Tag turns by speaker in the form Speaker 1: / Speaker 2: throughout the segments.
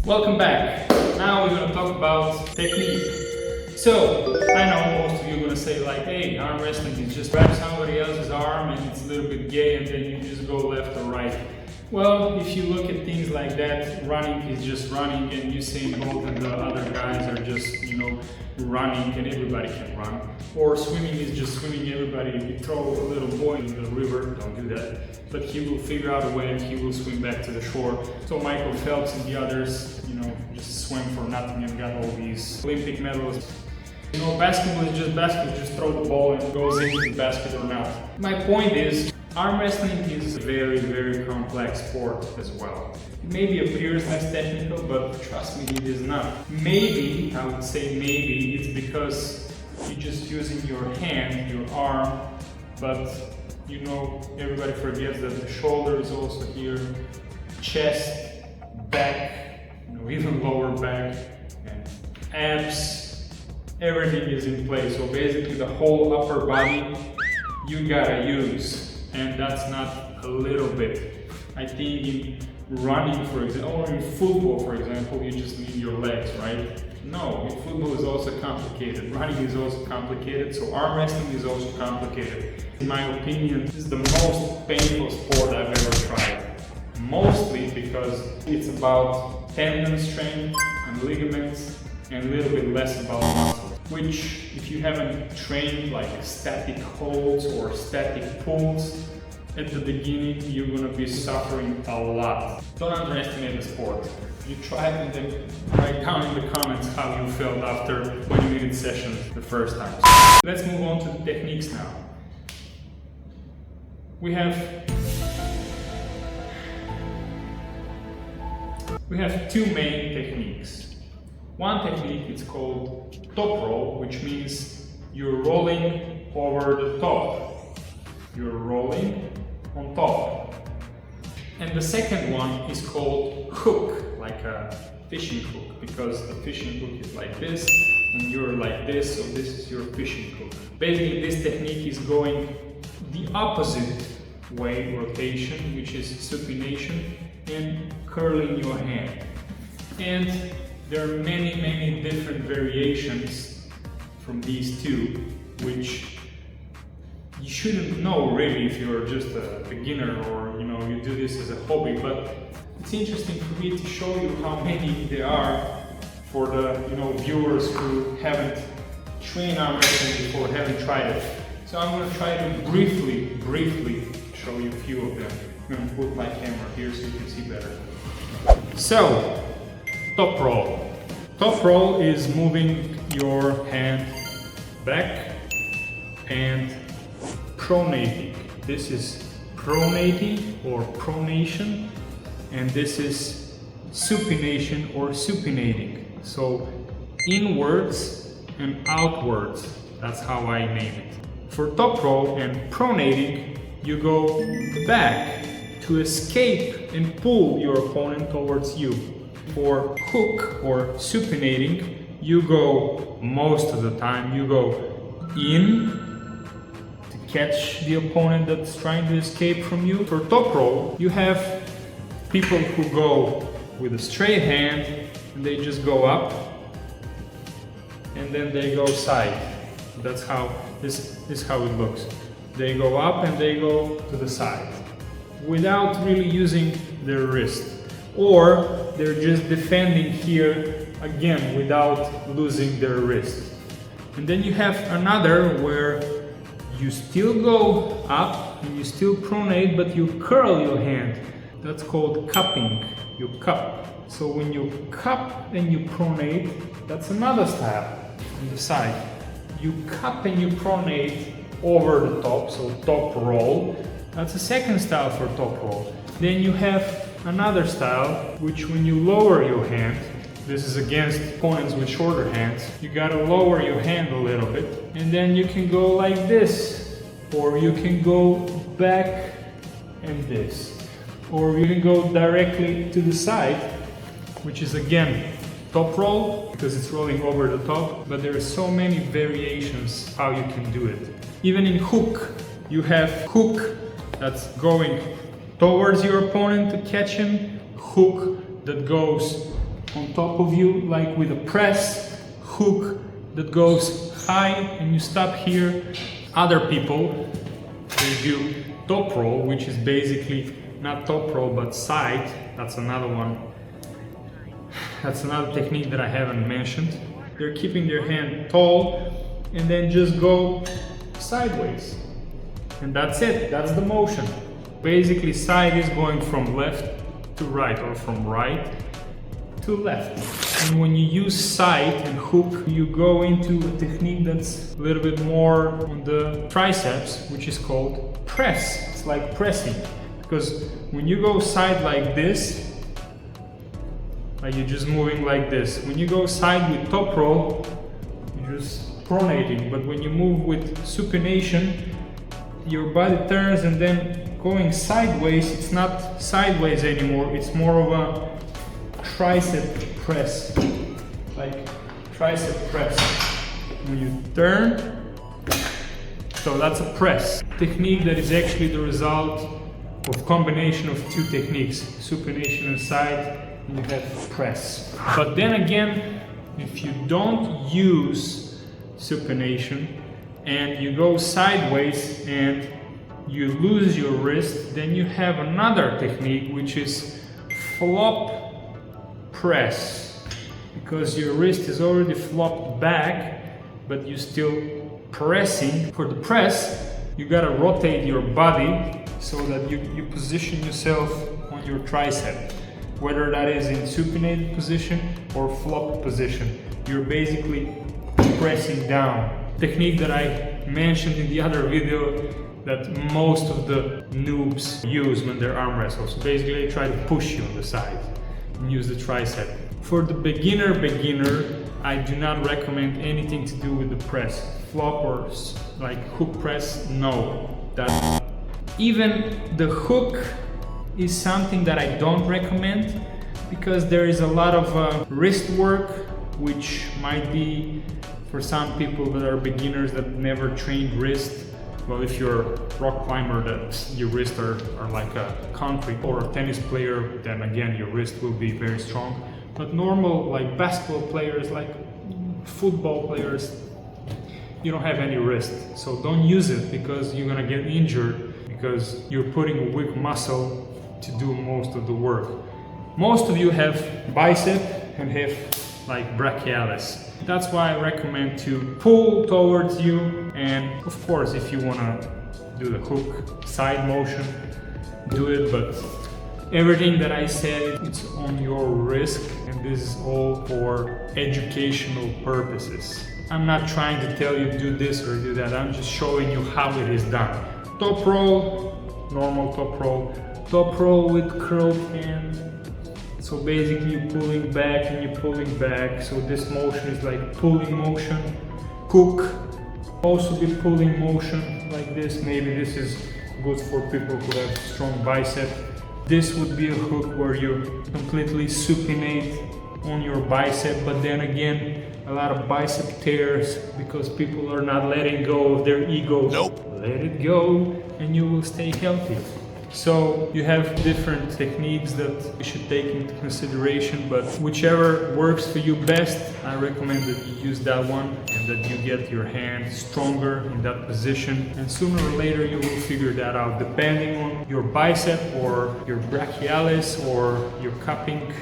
Speaker 1: Welcome back. Now we're going to talk about technique. So, I know most of you are going to say like, hey, arm wrestling is just grab somebody else's arm and it's a little bit gay and then you just go left or right. Well, if you look at things like that, running is just running and Usain Bolt and the other guys are just, running and everybody can run. Or swimming is just swimming, everybody. If you throw a little boy in the river, don't do that. But he will figure out a way and he will swim back to the shore. So Michael Phelps and the others, just swim for nothing and got all these Olympic medals. Basketball is just basketball, just throw the ball and it goes into the basket or not. My point is, arm wrestling is a very, very complex sport as well. It maybe appears less technical, but trust me, it is not. Maybe, I would say maybe, it's because you're just using your hand, your arm, but everybody forgets that the shoulder is also here, chest, back, even lower back, and abs, everything is in place. So basically the whole upper body you gotta use, and that's not a little bit. I think in running, for example, or in football, for example, you just need your legs, right? No, in football is also complicated. Running is also complicated, so arm wrestling is also complicated. In my opinion, this is the most painful sport I've ever tried. Mostly because it's about tendon strength and ligaments and a little bit less about muscles. Which, if you haven't trained like static holds or static pulls at the beginning, you're gonna be suffering a lot. Don't underestimate the sport. You try it and then write down in the comments how you felt after 20-minute session the first time. Let's move on to the techniques now. We have two main techniques. One technique is called top roll, which means you're rolling over the top. You're rolling on top. And the second one is called hook, like a fishing hook, because the fishing hook is like this and you're like this, so this is your fishing hook. Basically, this technique is going the opposite way, rotation, which is supination, and curling your hand. And there are many different variations from these two, which you shouldn't know really if you're just a beginner or you do this as a hobby, but it's interesting for me to show you how many there are for the viewers who haven't trained arm wrestling before, haven't tried it. So I'm going to try to briefly show you a few of them. I'm going to put my camera here so you can see better. So, top roll. Top roll is moving your hand back and pronating. This is pronating or pronation, and this is supination or supinating. So inwards and outwards, that's how I name it. For top roll and pronating, you go back to escape and pull your opponent towards you. For hook or supinating, you go, most of the time, you go in to catch the opponent that's trying to escape from you. For top roll, you have people who go with a straight hand and they just go up and then they go side. That's how this is how it looks. They go up and they go to the side without really using their wrist. Or they're just defending here again without losing their wrist. And then you have another where you still go up and you still pronate, but you curl your hand. That's called cupping. You cup. So when you cup and you pronate, that's another style on the side. You cup and you pronate over the top, so top roll. That's a second style for top roll. Then you have another style, which when you lower your hand, this is against opponents with shorter hands, you gotta lower your hand a little bit, and then you can go like this, or you can go back and this, or you can go directly to the side, which is again top roll, because it's rolling over the top, but there are so many variations how you can do it. Even in hook, you have hook that's going towards your opponent to catch him, hook that goes on top of you, like with a press hook that goes high and you stop here. Other people, they do top roll, which is basically not top roll but side. That's another one. That's another technique that I haven't mentioned. They're keeping their hand tall and then just go sideways. And that's it, that's the motion. Basically side is going from left to right or from right to left. And when you use side and hook, you go into a technique that's a little bit more on the triceps, which is called press. It's like pressing. Because when you go side like this, like you're just moving like this. When you go side with top roll, you're just pronating. But when you move with supination, your body turns and then going sideways, it's not sideways anymore, it's more of a tricep press. Like tricep press. When you turn, so that's a press. Technique that is actually the result of combination of two techniques, supination and side. You have press. But then again, if you don't use supination and you go sideways and you lose your wrist, then you have another technique which is flop press, because your wrist is already flopped back but you're still pressing. For the press, you gotta rotate your body so that you position yourself on your tricep. Whether that is in supinated position or flop position, you're basically pressing down. Technique that I mentioned in the other video that most of the noobs use when they're arm wrestles. So basically they try to push you on the side and use the tricep. For the beginner, I do not recommend anything to do with the press. Flop or like hook press, no. That even the hook is something that I don't recommend, because there is a lot of wrist work, which might be for some people that are beginners that never trained wrist. Well, if you're a rock climber that your wrists are like a concrete, or a tennis player, then again your wrist will be very strong. But normal like basketball players, like football players, you don't have any wrist. So don't use it, because you're gonna get injured, because you're putting a weak muscle to do most of the work. Most of you have bicep and have like brachialis. That's why I recommend to pull towards you, and of course if you want to do the hook side motion, do it, but everything that I said, it's on your risk, and this is all for educational purposes. I'm not trying to tell you do this or do that, I'm just showing you how it is done. Top roll, normal top roll with curled hand. So basically you're pulling back and you're pulling back. So this motion is like pulling motion. Hook, also be pulling motion like this. Maybe this is good for people who have strong bicep. This would be a hook where you completely supinate on your bicep, but then again, a lot of bicep tears because people are not letting go of their ego.
Speaker 2: Nope.
Speaker 1: Let it go and you will stay healthy. So you have different techniques that you should take into consideration, but whichever works for you best, I recommend that you use that one and that you get your hand stronger in that position. And sooner or later you will figure that out, depending on your bicep or your brachialis or your cupping.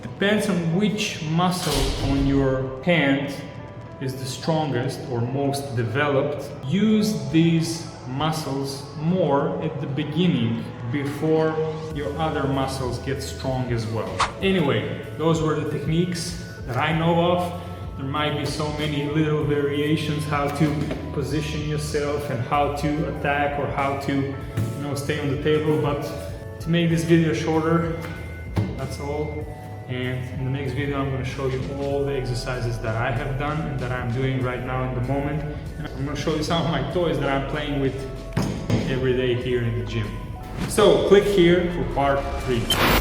Speaker 1: Depends on which muscle on your hand is the strongest or most developed. Use these muscles more at the beginning before your other muscles get strong as well. Anyway, those were the techniques that I know of. There might be so many little variations how to position yourself and how to attack or how to, stay on the table, but to make this video shorter, that's all. And in the next video, I'm going to show you all the exercises that I have done and that I'm doing right now in the moment. And I'm going to show you some of my toys that I'm playing with every day here in the gym. So click here for part 3.